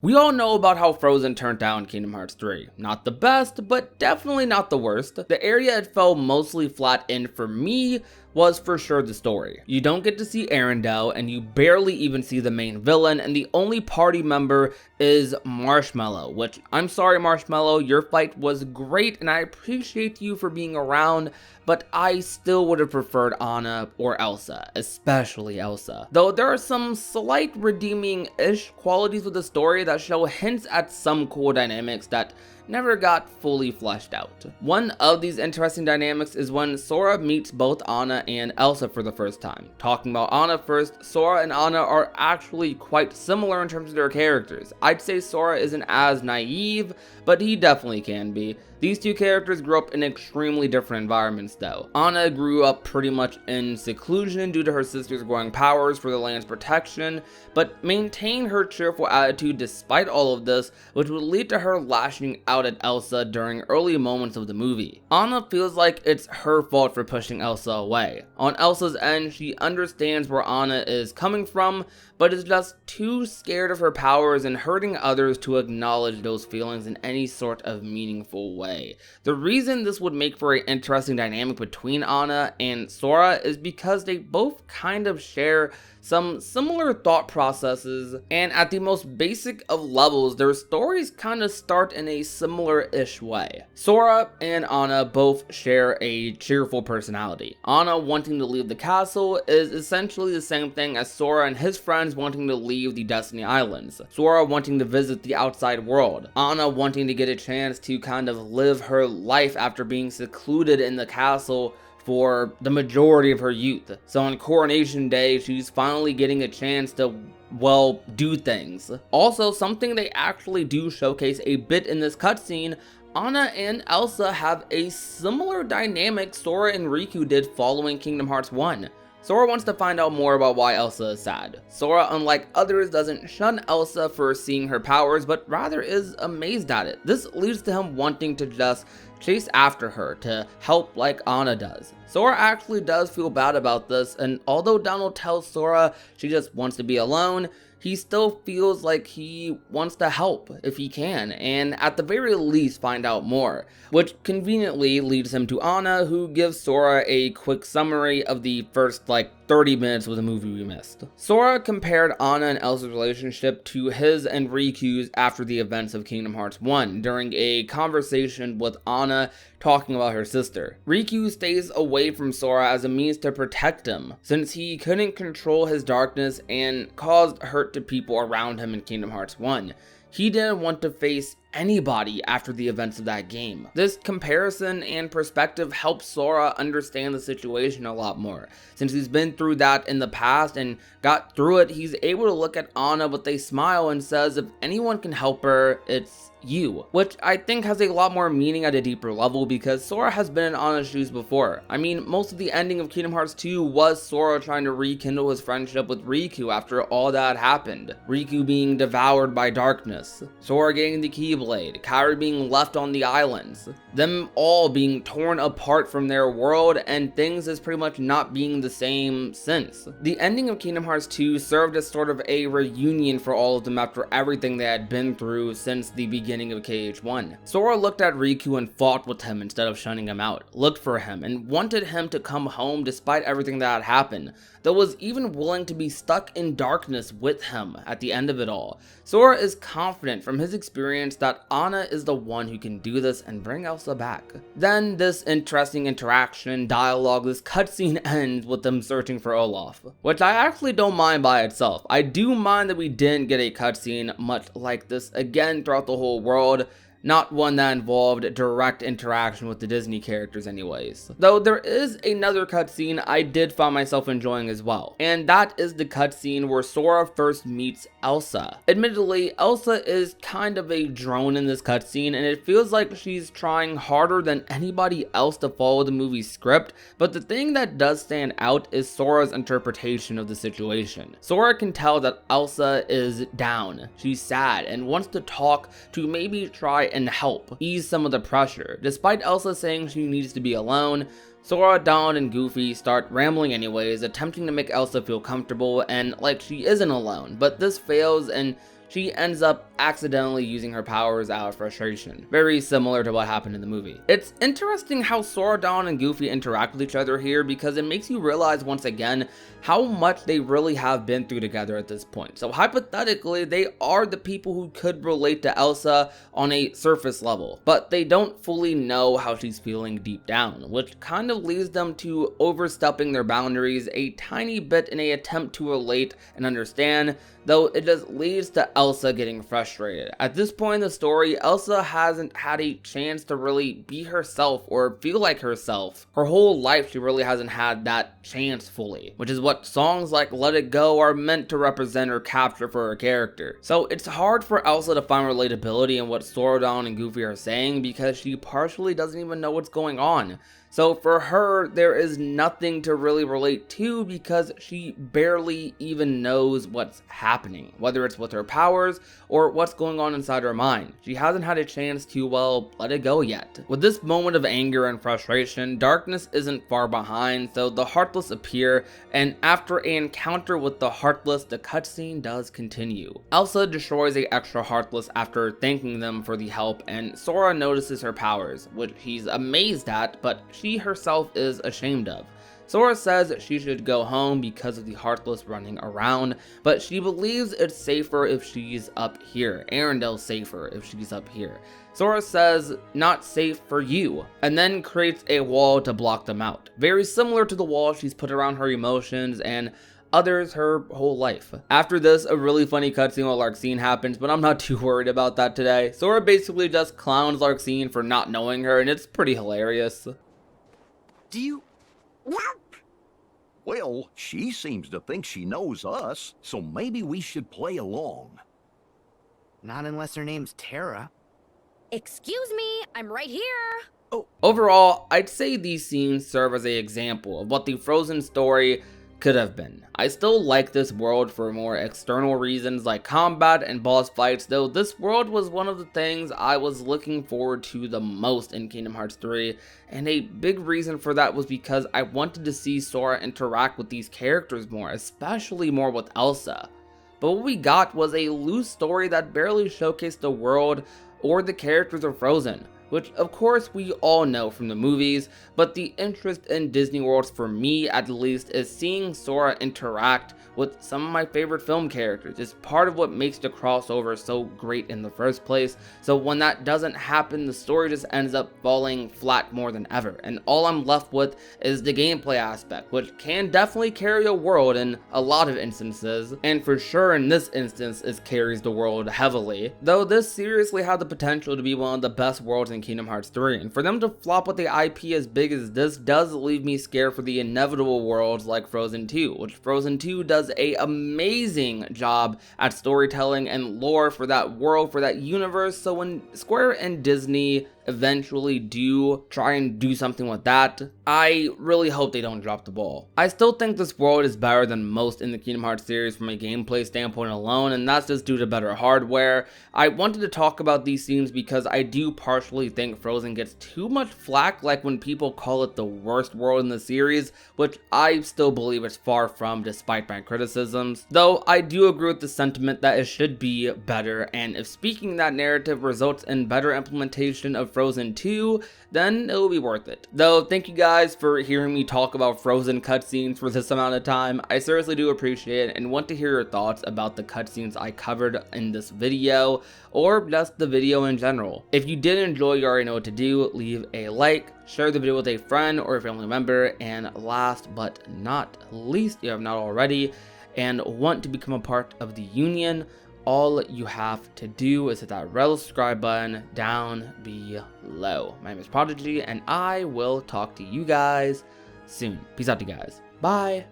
We all know about how Frozen turned out in Kingdom Hearts 3. Not the best, but definitely not the worst. The area it fell mostly flat in for me was for sure the story. You don't get to see Arendelle, and you barely even see the main villain, and the only party member is Marshmallow, which, I'm sorry Marshmallow, your fight was great and I appreciate you for being around, but I still would have preferred Anna or Elsa, especially Elsa. Though there are some slight redeeming-ish qualities with the story that show hints at some cool dynamics that never got fully fleshed out. One of these interesting dynamics is when Sora meets both Anna and Elsa for the first time. Talking about Anna first, Sora and Anna are actually quite similar in terms of their characters. I'd say Sora isn't as naive, but he definitely can be. These two characters grew up in extremely different environments though. Anna grew up pretty much in seclusion due to her sister's growing powers for the land's protection, but maintained her cheerful attitude despite all of this, which would lead to her lashing out at Elsa during early moments of the movie. Anna feels like it's her fault for pushing Elsa away. On Elsa's end, she understands where Anna is coming from, but is just too scared of her powers and hurting others to acknowledge those feelings in any sort of meaningful way. The reason this would make for an interesting dynamic between Anna and Sora is because they both kind of share some similar thought processes, and at the most basic of levels, their stories kind of start in a similar-ish way. Sora and Anna both share a cheerful personality. Anna wanting to leave the castle is essentially the same thing as Sora and his friends wanting to leave the Destiny Islands. Sora wanting to visit the outside world. Anna wanting to get a chance to kind of live her life after being secluded in the castle for the majority of her youth. So on Coronation Day, she's finally getting a chance to, well, do things. Also, something they actually do showcase a bit in this cutscene, Anna and Elsa have a similar dynamic Sora and Riku did following Kingdom Hearts 1. Sora wants to find out more about why Elsa is sad. Sora, unlike others, doesn't shun Elsa for seeing her powers, but rather is amazed at it. This leads to him wanting to just chase after her, to help like Anna does. Sora actually does feel bad about this, and although Donald tells Sora she just wants to be alone, he still feels like he wants to help if he can, and at the very least find out more, which conveniently leads him to Anna, who gives Sora a quick summary of the first 30 minutes of the movie we missed. Sora compared Anna and Elsa's relationship to his and Riku's after the events of Kingdom Hearts 1 during a conversation with Anna talking about her sister. Riku stays away from Sora as a means to protect him, since he couldn't control his darkness and caused hurt to people around him in Kingdom Hearts 1. He didn't want to face anybody after the events of that game. This comparison and perspective helps Sora understand the situation a lot more. Since he's been through that in the past and got through it, he's able to look at Anna with a smile and says if anyone can help her, it's you, which I think has a lot more meaning at a deeper level because Sora has been in Anna's shoes before. I mean, most of the ending of Kingdom Hearts 2 was Sora trying to rekindle his friendship with Riku after all that happened. Riku being devoured by darkness, Sora getting the Keyblade, Kairi being left on the islands, them all being torn apart from their world, and things is pretty much not being the same since. The ending of Kingdom Hearts 2 served as sort of a reunion for all of them after everything they had been through since the beginning of KH1. Sora looked at Riku and fought with him instead of shunning him out, looked for him, and wanted him to come home despite everything that had happened, though was even willing to be stuck in darkness with him at the end of it all. Sora is confident from his experience that Anna is the one who can do this and bring Elsa back. Then this interesting interaction, dialogue, this cutscene ends with them searching for Olaf, which I actually don't mind by itself. I do mind that we didn't get a cutscene much like this again throughout the whole world, not one that involved direct interaction with the Disney characters anyways. Though there is another cutscene I did find myself enjoying as well, and that is the cutscene where Sora first meets Elsa. Admittedly, Elsa is kind of a drone in this cutscene, and it feels like she's trying harder than anybody else to follow the movie's script, but the thing that does stand out is Sora's interpretation of the situation. Sora can tell that Elsa is down, she's sad, and wants to talk to maybe try and help ease some of the pressure. Despite Elsa saying she needs to be alone, Sora, Donald, and Goofy start rambling anyways, attempting to make Elsa feel comfortable and like she isn't alone, but this fails and she ends up accidentally using her powers out of frustration. Very similar to what happened in the movie. It's interesting how Sora, Dawn, and Goofy interact with each other here because it makes you realize once again how much they really have been through together at this point. So hypothetically, they are the people who could relate to Elsa on a surface level, but they don't fully know how she's feeling deep down, which kind of leads them to overstepping their boundaries a tiny bit in an attempt to relate and understand, though it just leads to Elsa getting frustrated. At this point in the story, Elsa hasn't had a chance to really be herself or feel like herself. Her whole life she really hasn't had that chance fully, which is what songs like Let It Go are meant to represent or capture for her character. So it's hard for Elsa to find relatability in what Sora, Dawn, and Goofy are saying because she partially doesn't even know what's going on. So for her, there is nothing to really relate to because she barely even knows what's happening, whether it's with her powers or what's going on inside her mind. She hasn't had a chance to, well, let it go yet. With this moment of anger and frustration, darkness isn't far behind, so the Heartless appear, and after an encounter with the Heartless, the cutscene does continue. Elsa destroys the extra Heartless after thanking them for the help, and Sora notices her powers, which he's amazed at, but she herself is ashamed of. Sora says she should go home because of the Heartless running around, but she believes it's safer if she's up here. Arendelle's safer if she's up here. Sora says, not safe for you, and then creates a wall to block them out. Very similar to the wall she's put around her emotions and others her whole life. After this, a really funny cutscene with Larxene happens, but I'm not too worried about that today. Sora basically just clowns Larxene for not knowing her, and it's pretty hilarious. Do you... Well, she seems to think she knows us, so maybe we should play along. Not unless her name's Terra. Excuse me, I'm right here. Oh. Overall, I'd say these scenes serve as an example of what the Frozen story could have been. I still like this world for more external reasons like combat and boss fights, though this world was one of the things I was looking forward to the most in Kingdom Hearts 3, and a big reason for that was because I wanted to see Sora interact with these characters more, especially more with Elsa. But what we got was a loose story that barely showcased the world or the characters of Frozen, which of course we all know from the movies, but the interest in Disney Worlds for me at least is seeing Sora interact with some of my favorite film characters. It's part of what makes the crossover so great in the first place, so when that doesn't happen, the story just ends up falling flat more than ever, and all I'm left with is the gameplay aspect, which can definitely carry a world in a lot of instances, and for sure in this instance it carries the world heavily, though this seriously had the potential to be one of the best worlds in Kingdom Hearts 3, and for them to flop with the IP as big as this does leave me scared for the inevitable worlds like Frozen 2, which Frozen 2 does a amazing job at storytelling and lore for that world, for that universe. So when Square and Disney eventually do try and do something with that, I really hope they don't drop the ball. I still think this world is better than most in the Kingdom Hearts series from a gameplay standpoint alone, and that's just due to better hardware. I wanted to talk about these themes because I do partially think Frozen gets too much flack, like when people call it the worst world in the series, which I still believe it's far from despite my criticisms, though I do agree with the sentiment that it should be better, and if speaking that narrative results in better implementation of Frozen 2, then it will be worth it. Though, thank you guys for hearing me talk about Frozen cutscenes for this amount of time. I seriously do appreciate it and want to hear your thoughts about the cutscenes I covered in this video, or just the video in general. If you did enjoy, you already know what to do. Leave a like, share the video with a friend or a family member, and last but not least, if you have not already, and want to become a part of the Union, all you have to do is hit that red subscribe button down below. My name is Prodigy, and I will talk to you guys soon. Peace out, you guys. Bye.